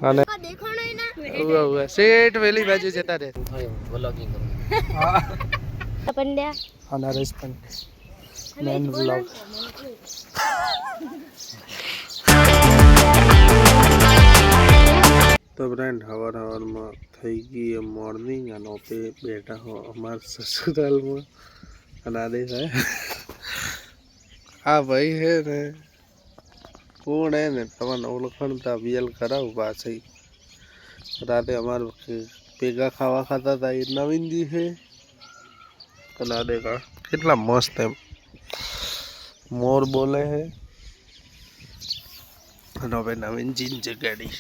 અને સેટ વેલી બાજુ જતા રે વ્લોગિંગ કરું પંડ્યા નરેશ પંડ્યા મેન વ્લોગ તો ફ્રેન્ડ હવારમાં થઈ ગઈ મોર્નિંગ અને ઓપે બેઠા હો અમાર સસુરાલમાં અને આ દેખાય આ ભાઈ હે ને કોણ હે ને તમને ઓળખણતા વિયલ કરાવું પાછી રાતે અમાર ભેગા ખાવા ખાતા હતા એ નવીનજી છે અને આ દેખા કેટલા મસ્ત એમ મોર બોલે હે અને હવે નવીનજી છે ગાડી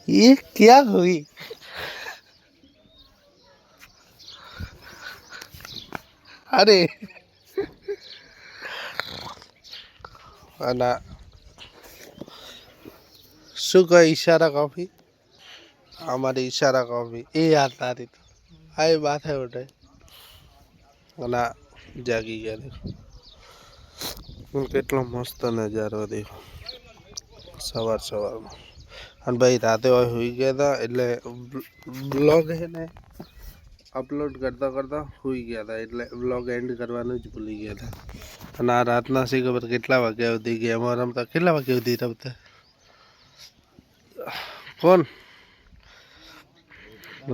ये क्या हुई अरे अना શું કહે ઈશારા કોફી हमारी इशारा कॉफी ये यार तारी तो आई बात है उठे ना जागी गया देखो કેટલો મસ્ત નજારો દેખો સવાર સવારમાં અને ભાઈ રાતે હોઈ ગયા હતા એટલે બ્લોગ છે ને અપલોડ કરતા કરતા હોઈ ગયા હતા એટલે બ્લોગ એન્ડ કરવાનું જ ભૂલી ગયા હતા અને આ રાતના શી ખબર કેટલા વાગ્યા સુધી ગેમો રમતા કેટલા વાગ્યા સુધી રમતા કોણ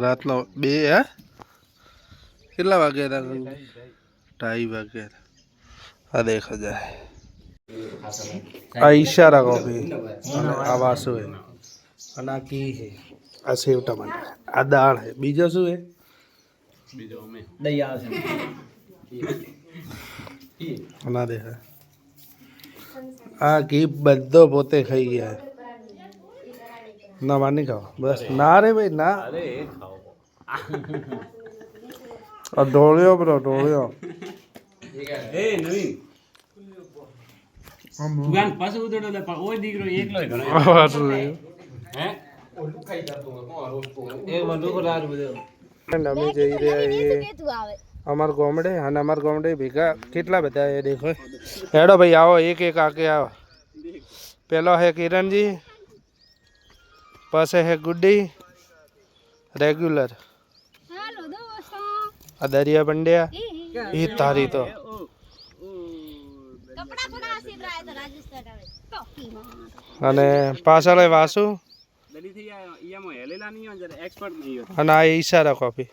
રાતના 2 હે કેટલા વાગ્યા હતા 2:30 વાગ્યા હતા આ દેખા જાય આ ઈશારા કોફી આ વાસુ હે અને આ કી છે આ સેવ ટમાટર આ દાળ છે બીજો શું હે બીજો અમે દયા છે ના દેખા આ ઘી બધો પોતે ખાઈ ગયા ના માની ખાઓ બસ ના રે ભાઈ ના અરે ખાઓ આ ઢોળ્યો બ્રો ઢોળ્યો એ નવીન દુકાન પાસે ઉતરતો લે પણ ઓય દીકરો એકલો જ ઘણો હે ઓલું ખાઈ જતો એ મને રાત બધો અમે જઈ રહ્યા છીએ અમાર ગામડે અને અમાર ગામડે ભેગા કેટલા બધા એ દેખો હેડો ભાઈ આવો એક એક આકે આવો પેલો હે કિરણજી પાસે હે ગુડ્ડી રેગ્યુલર આ દરિયા પંડ્યા એ તારી તો અને પાછળ વાસુ અને આ ઈશારા કોફી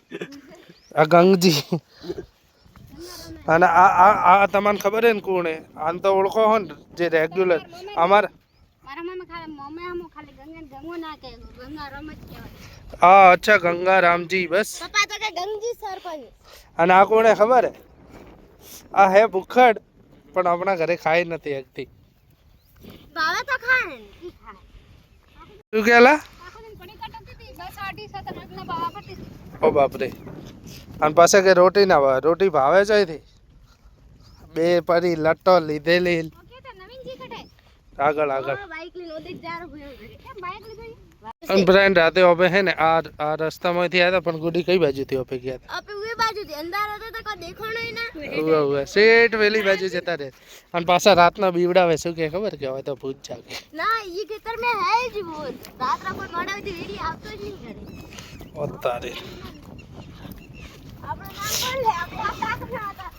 આ ગંગજી અને આ તમને ખબર હે ને કોણ હે આને તો ઓળખો હો ને જે રેગ્યુલર અમાર હા અચ્છા ગંગા રામજી બસ અને આ કોણ હે ખબર હે આ હે ભૂખડ પણ આપણા ઘરે ખાઈ નથી એકથી શું કેલા ઓ બાપરે અને પાસે કે રોટી ના ભાવે રોટી ભાવે છે અહીંથી બે પરી લટ્ટો લીધેલી આગળ આગળ અને ફ્રેન્ડ રાતે ઓપે હે ને આ રસ્તામાંથી આવ્યા હતા પણ ગુડી કઈ બાજુથી ઓપે ગયા હતા આપે વે બાજુથી અંધારો તો કોઈ દેખાણો ના ઓવે સેટ વેલી બાજુ જતા રહે અને પાછા રાતના બીવડાવે શું કે ખબર કે હવે તો ભૂત જાગે ના ઈ ખેતર મે હે જ ભૂત રાત રાત મોડાથી વેડી આવતો જ નહીં કરે ઓતારે આપણે નામ કોણ લે આપણે આ કાક ના હતા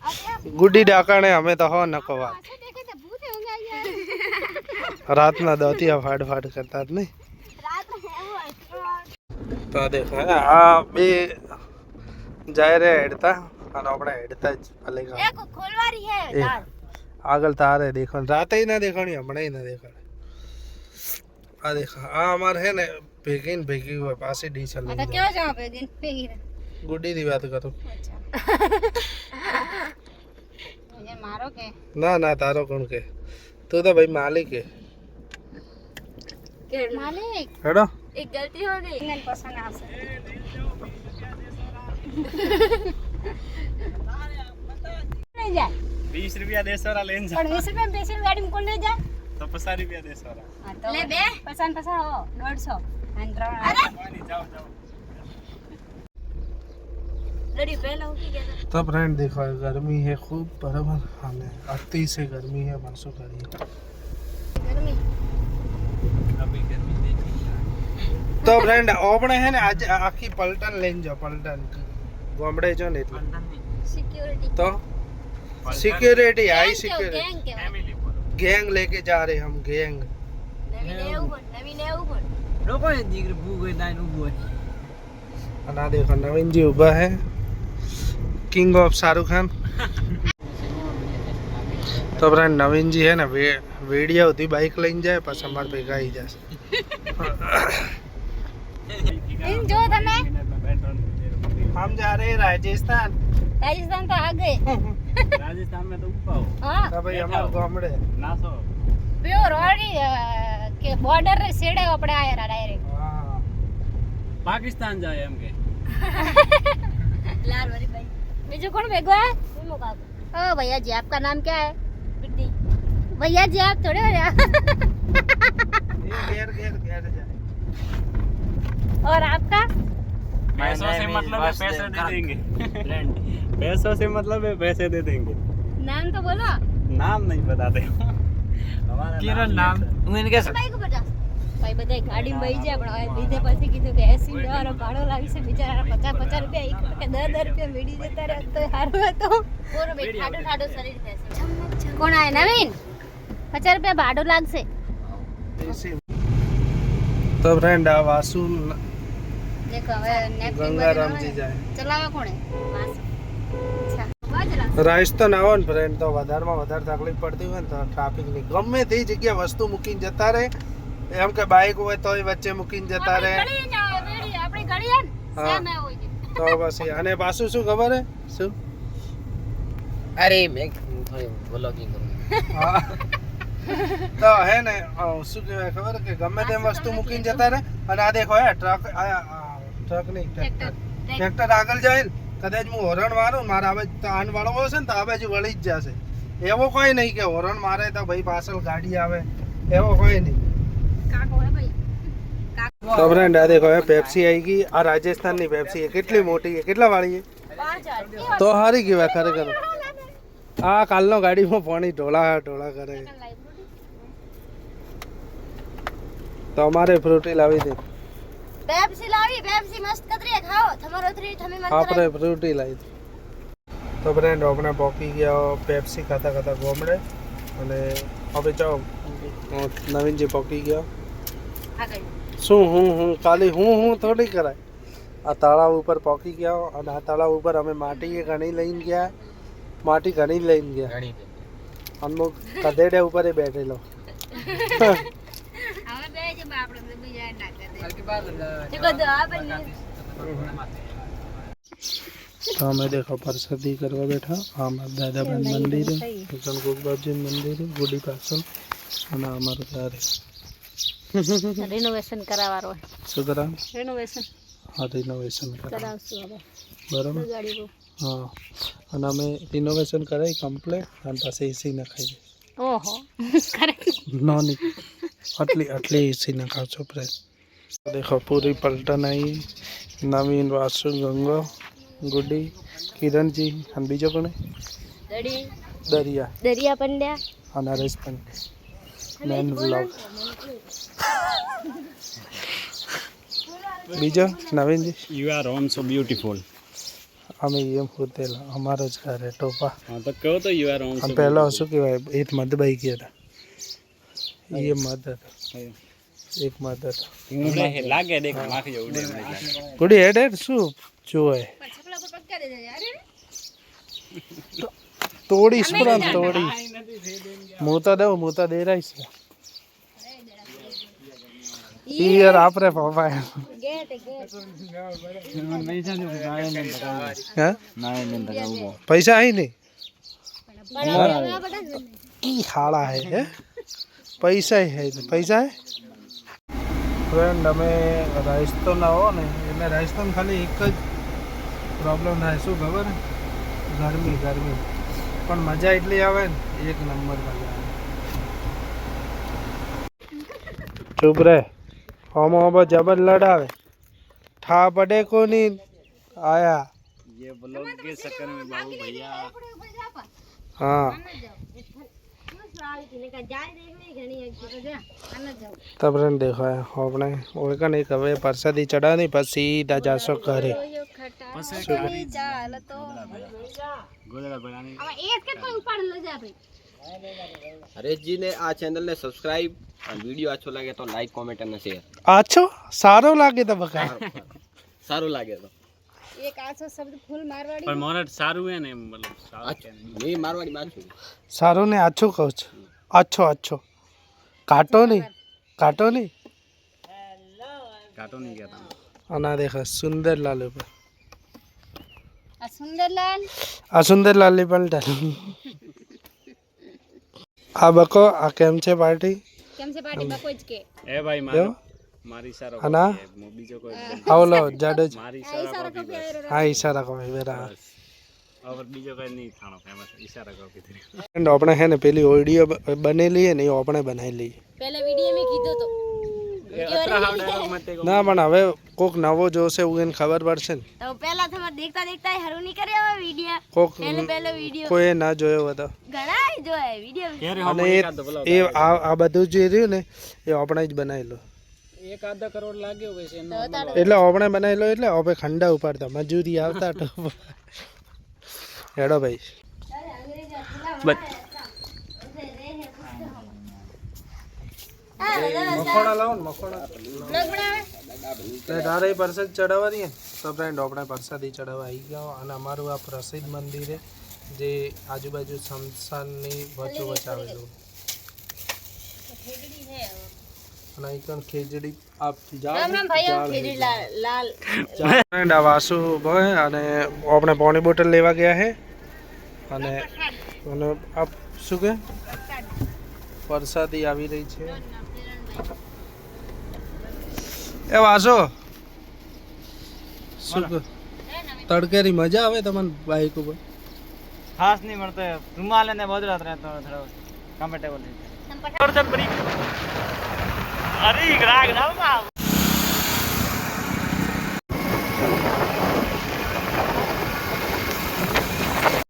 આપણે ગુડી ડાકાણે અમે તો હો નકોવા દેખે તો ભૂત હોંગા રાતના દોતિયા ફાડ ફાડ કરતા જ નહીં રાત હે તો દેખા આ બે જાય રે હેડતા અને આપણે હેડતા જ ભલે એક ખોલવારી હે દાળ આગળ તારે દેખાણ રાતે ના દેખાણી હમણાં ના દેખાણ આ દેખા આ અમાર હે ને ભેગી ને ભેગી હોય પાસે ડીસલ આ તો કેવો જવાબ હે દિન ભેગી ગુડી ની વાત કરું ये मारो के ના ના તારો કોણ કે તું તો ભાઈ માલિક હે मालिक હેડો एक गलती हो गई इन्हें पसंद आ से ले जा 20 रुपया 150 वाला लेन जा पर 20 रुपए में पैसे गाड़ी में कौन ले जा તો 50 રૂપિયા દેશો લે બે 50 હો 150 અને 3 જાઓ જાઓ लड़ी पहला हो गया था तो फ्रेंड देखो गर्मी है खूब बराबर हमें अति से गर्मी है मनसो करिए गर्मी अभी गर्मी देखी तो फ्रेंड આપણે હે ને આજે આખી પલટન લઈને જાઓ પલટન ગોમડે જો ને એટલે सिक्योरिटी तो सिक्योरिटी हाई गैंग सिक्योरिटी के ફેમિલી પર गैंग लेके जा रहे हम गैंग नवीन ऊपर લોકો એ દીકરી ભૂખ હોય તાઈને ઊભો હોય અને આ देखो नवीन जी ऊभा है किंग ऑफ शाहरुख खान तो फ्रेंड नवीन जी है ना वीडियो होती बाइक લઈને જાય પછી અમાર ભેગા આવી જશે इन जो તમે हम जा रहे हैं राजस्थान राजस्थान तो आगे राजस्थान में तो ऊपर हो हां तो भाई हमारे गामड़े नासो प्योर ऑडी के बॉर्डर रे सेड़े આપણે આયા डायरेक्ट हाँ पाकिस्तान जाए हम के लाल वाली भाई बीजो कौन भेगो है तुम का ओ भैया जी आपका नाम क्या है बिड्डी भैया जी आप थोड़े हो ये घेर घेर घेर जाए और आपका पैसों से मतलब है पैसे दे देंगे पैसों से मतलब है पैसे दे देंगे नाम तो बोलो नाम नहीं बताते हमारा किरण नाम उन्हें कैसे भाई को बता ભાઈ બધા ગાડી માં આવી જાય પણ હવે લીધે પછી કીધું કે 80 વાળો ભાડો લાગશે બિચારા 50 રૂપિયા એક કે 10 રૂપિયા મેડી જતા રહે તો સારું હતું और भाई ठाडो ठाडो शरीर कैसे કોણ આય નવીન 50 રૂપિયા ભાડો લાગશે तो फ्रेंड आ वासु દેખો હવે નેક્સ્ટ गंगाराम जी जाए ચલાવે કોણે बस અચ્છા बाजरा રાજસ્થાન આવો ને ફ્રેન્ડ તો વધારમાં વધારે તકલીફ પડતી હોય ને તો ટ્રાફિકની ગમે તે જગ્યા વસ્તુ મૂકીને જતા રહે એમ કે બાઇક હોય તોય વચ્ચે મૂકીને જતા રહે ગળી ને વેડી આપણી ગળી હે ને હા. સામે હોય છે તો પછી અને પાછું શું ખબર હે શું अरे मैं थोड़ी व्लॉगिंग करूंगा હા. તો હે ને શું કહેવાય ખબર કે ગમે તેમ વસ્તુ મૂકીને જતા રહે અને આ દેખો હે ટ્રક ટ્રક નહીં ટ્રેક્ટર આગળ જાય ને કદાચ હું હોર્ન મારું મારા આવે તો આન વાળો હશે ને તો આ બાજુ વળી જ જશે એવો કોઈ નહીં કે હોર્ન મારે તો ભાઈ પાછળ ગાડી આવે એવો કોઈ નહીં કાકો હે ભાઈ તો ફ્રેન્ડ આ દેખો હે પેપ્સી આવી ગઈ આ રાજસ્થાનની પેપ્સી છે કેટલી મોટી છે કેટલા વાળી છે 5000 તો સારી કહેવાય ખરેખર આ કાલનો ગાડીમાં પાણી ઢોળા ઢોળા કરે તો અમારે ફ્રૂટી લાવી દે पेप्सी लावी पेप्सी मस्त कतरी खाओ थमरो थरी थमी मन આપણે ફ્રૂટી લાવી દે તો ફ્રેન્ડ આપણે પોકી ગયા પેપ્સી ખાતા ખાતા ગોમડે અને હવે ચાલો નવીનજી પોકી ગયા આગળ શું હું ખાલી હું થોડી કરાય આ તળાવ ઉપર પોકી ગયા અને આ તળાવ ઉપર અમે માટી ઘણી લઈને ગયા માટી ઘણી લઈને ગયા અમુક કદેડે ઉપર બેઠેલો હવે બે જે આપણે બીજા ના કરે देखो दो अपन तो हमें देखो प्रसादी करवा बैठा हमारे दादा बहन मंदिर है गणगोग बाबजी मंदिर है गुडी पासल અને અમારું ઘર રિનોવેશન કરાવવાનો શું કરા રિનોવેશન હા રિનોવેશન કરા કરાવશું હવે બરાબર ગાડી કો હા અને અમે રિનોવેશન કરાવી કમ્પ્લેટ અને પછી એસી નખાઈ દે ઓહો કરે નોની આટલી એસી નખાવશો પ્રેસ देखो पूरी पलटन आई नवीन वासु गंगो गुड्डी किरण जी हम बीजो कोने रेडी दरिया દરિયા પંડ્યા और नरेश पंडे मैन व्लॉग बीजो नवीन जी you are on so beautiful हमें ये होतेला हमारा ज घर है टोपा हां तो कहो तो यू आर ऑन हम पहला શું કહેવાય એક મધબાઈ ગયા હતા ये मध एक मध लागे देख माखी जो उड़े गुडी हेड हेड શું જોય છપલા પર પટકા દે યાર તોડી સ્પ્રાન તોડી મોતા દે રહી છે ઈ યાર આપરે પાપા ગેટ હે પૈસા આઈ નહીં की खाड़ा है पैसा है पैसा है फ्रेंड हमें રાજસ્થાન આવો ને એટલે રાજસ્થાન ખાલી એક જ પ્રોબ્લેમ થાય શું ખબર ગરમી પણ મજા એટલી આવે ને એક નંબર મજા આવે चुप रहे हम जबर लड़ावे ठा पड़े को नहीं आया ये ब्लॉग के चक्कर में बाबू भैया हाँ तब रन देखो अपने ओकन एक हवे प्रसादी चढ़ा नहीं पर सीधा जासो करे गोदड़ा बनाने हरेश जी ने आ चैनल ने सब्सक्राइब और वीडियो अच्छो लगे तो लाइक कमेंट और शेयर आछो सारो लागे तो बका सारू लगे तो એક આછો શબ્દ ફૂલ મારવાડી पर मोरट सारू है ने मतलब सारू मैं मारवाड़ी बात छू सारो ने आछो कहू छ अच्छो अच्छो काटो नहीं काटो नहीं कहता अना देखो सुंदर लाल पर આ સુંદરલાલ आ सुंदर लाल पर आ बको आ केम छे पार्टी કેમ છે પાર્ટી બકોજ કે ए भाई यो मारी सारो अना बीजो कोई आवलो जाडो मारी આ सारा ઈશારો કપી આયરો हाँ इशारा को मेरा और बीजो कोई नहीं थानो फेमस इशारा को कितनी एंड अपने है ने पेली ऑडियो बनेली है ने अपने बनाई ली પહેલા વિડિયો મે કીધો તો अतरा हाव डायलॉग मत को ना पण હવે કોક નવો જોશે ઉગન ખબર પડશે ને તો પહેલા તમે દેખતા દેખતા હરું નહીં કરે હવે વિડિયો કોક પહેલો વિડિયો કોઈ ના જોયો હોય તો ઘણા જોય વિડિયો कह रहे અને हम એ एक आधा बोला એ આ બધું જે રહ્યું ને એ આપણે જ બનાવેલો एक आधा करोड़ लागे वैसे એટલે આપણે બનાવેલો એટલે હવે ખંડા ઉપાડતા મજૂરી આવતા તો હેડો ભાઈ મખોડા લાવો ને મખોડા ડારે પ્રસાદ ચડાવવાની તો ફ્રેન્ડ આપણે પ્રસાદી ચડાવવા આવી ગયા અને અમારું આ પ્રસિદ્ધ મંદિર છે જે આજુબાજુ શમશાનની વચ્ચો વચ્ચે આવેલું અને અહીં પણ ખીચડી આપ જાઓ લાલ ફ્રેન્ડ આ વાસુ ભાઈ અને આપણે પાણી બોટલ લેવા ગયા છે અને અને આપ શું કે પ્રસાદી આવી રહી છે એ વાસો શું કે તડકેની મજા આવે તમને બાઈક ઉપર खास नहीं मरते रुमाल ने बहुत रात रहता है थोड़ा कंफर्टेबल नहीं अरे ग्राहक ना बाप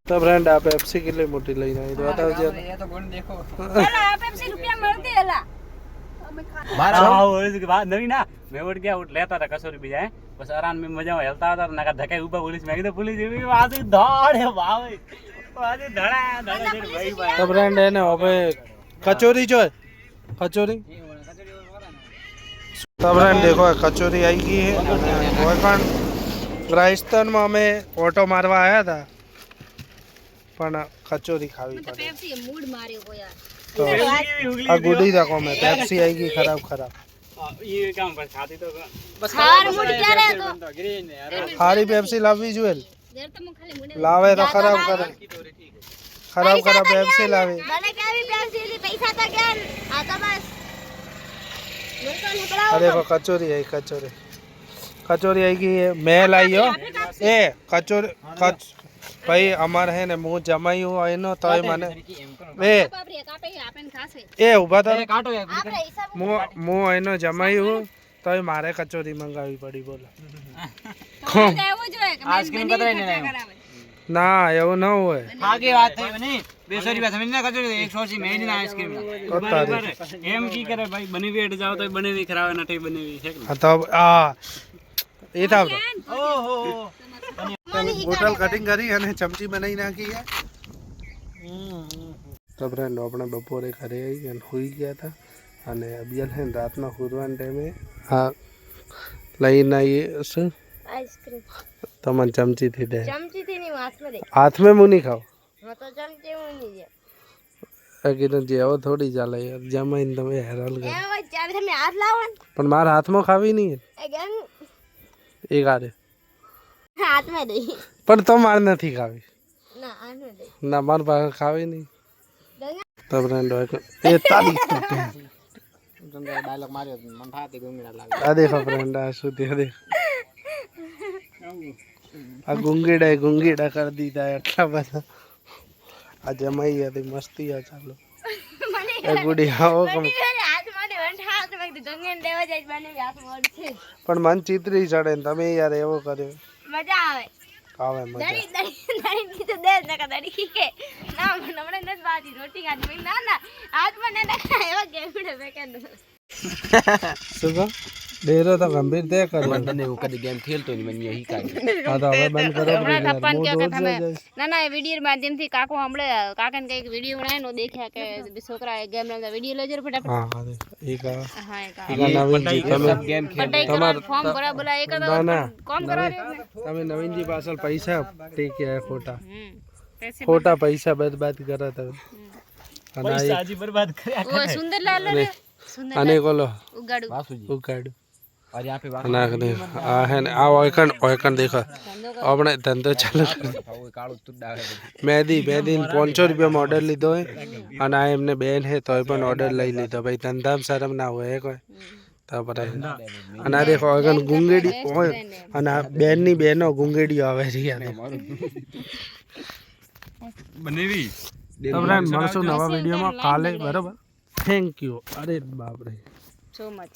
तो फ्रेंड आप पेप्सी के लिए मोटी लेना है तो बताओ जरा ये तो गुण देखो પેલા આ પેપ્સી રૂપિયા મળતી એલા हाँ वो इसके बाद नहीं ना मैं उठ गया उठ लेता था कसौरी भी जाए बस आराम में मजा में हेलता था ना धक्के ऊपर पुलिस में तो पुलिस भी वहां से दौड़े भाई वहां से धड़ा धड़ा देर भाई भाई तो फ्रेंड है ना હવે कचौरी जो है कचौरी तो फ्रेंड देखो कचौरी आई गई है और पण राजस्थान में हमें ऑटो मारवा आया था पण कचौरी खावी पड़ी પેપ્સી મૂડ માર્યો કો યાર तो आ गुडी देखो मैं पेप्सी आएगी खराब खराब ये काम पर खाती तो બસ હાર મૂડ ક્યારે હતો ग्रीन यार खारी पेप्सी लावी जुएल જર તો હું ખાલી મૂડ लावे तो खराब करे खराब खराब पेप्सी लावे મને કેવી પેપ્સી લી પૈસા તો ગયા આ તો બસ લોકો ને પડાવો अरे वो कचौरी आई कचौरी कचौरी आएगी मैं लाई हो ए कचौरी भाई अमर है ने मुंह जमाई हूँ एनो तो मने ए બાપરે કાપે આપેન ખાશે ए उभा था આપણે હિસાબ मुंह एनो जमाई हूँ तो मारे कचौरी मंगावी पड़ी बोला તો એવું જોઈએ કે આઈસ્ક્રીમ કતરાઈ ને ना એવું ન હોય आगे बात है नहीं 200 रुपया समझना कचौरी 180 में नहीं ना आइसक्रीम તો તારી एम की करे भाई बनी हुई हट जाओ तो बनी हुई खराब ना ठीक बनी हुई है હા તો આ એ था ओहो बोतल कटिंग करी અને ચમચી બનાવી નાખી है તો ફ્રેન્ડ આપણે બપોરે ઘરે આવી અને સુઈ ગયા હતા અને અબિયલ હે રાતના હુરવાન ટાઈમે આ લઈને આવીએ શું આઈસ્ક્રીમ તમને ચમચીથી દે ચમચી થી ની વાસ માં દે હાથમાં મું નહીં ખાવ હા તો ચમચી હું નહીં દે કીધું જેવો થોડી ચાલે યાર જમાઈને તમે હેરાન કરો એ હોય ત્યારે તમે હાથ લાવો ને પણ મારા હાથમાં ખાવી નહીં એ ગન એક હારે હાથ માં દે પણ તો મારે નથી ખાવી ના આને દે ના મારા પાસે ખાવી નહીં ગંગા તો ફ્રેન્ડ એ તારી डायलॉग मारे मन फाते गुंगड़ा लागे આ દેખો ફ્રેન્ડ આ શું તે દેખ આ ગુંગીડા કરી દીધા એટલા બધા આ જમાઈ હતી મસ્તી આ ચાલો એ ગુડી આવો કમ હાથ માં દે હાથ માં કીધું ગંગે દેવા જાય બને વ્યાસ મોડ છે પણ મન ચિત્રી ચડે ને તમે યાર એવો કર્યો. મજા આવે આવે મજા. દડી કીધું દે નકા દડી કે ના મને હમણાં નથી બાજી રોટી ખાધી મેં ના હાથમાં ના નાખા એવા ગેમડે બેકેન્ડ શું કહો? ડેરો તો ગંભીર તે કર્યો. તને હું કદી ગેમ ખેલતો નહીં મને અહીં કાઢી હા તો હવે બંધ કરો. હમણાં પપ્પાને કહો કે તમે ના ના એ વિડીયો માધ્યમથી કાકો હમણે કાકાને કઈક વિડીયો બનાવ્યો નો દેખ્યા કે છોકરા ગેમ રમતા વિડીયો લેજો ફટાફટ. હા હા એક આ હા એક નવીનજી તમે ગેમ પટાઈ કરવા ફોર્મ ભરા બોલા એક ના ના કોમ કરાવ્યો ને તમે નવીનજી પાછળ પૈસા ટેક્યા ખોટા પૈસે ખોટા પૈસા બરબાદ કરે તમે. અને આ એક- આજે બરબાદ કર્યા ઓ સુંદરલાલ રે સુંદર અને કોલો ઉગાડું વાસુજી ઉકાડ और यहाँ पे આ હે ને આ ઓયકણ દેખો આપણે ધંધો ચાલુ કર્યો. काड़ू तुड्डा है મહેંદી 500 રૂપિયામાં ઓર્ડર લીધો હોય અને આ એમને બેન હે તોય પણ ઓર્ડર લઈ લીધો. ભાઈ ધંધામાં શરમ ના હોય કોઈ તો પછી. અને આ દેખો ઓયકણ ગુંગેડી હોય અને આ બેનની બહેનો ગુંગેડીઓ આવે છે યાર. બનેવી આપણે મળશું નવા વિડીયોમાં કાલે. બરોબર. Thank you. અરે બાપરે. So much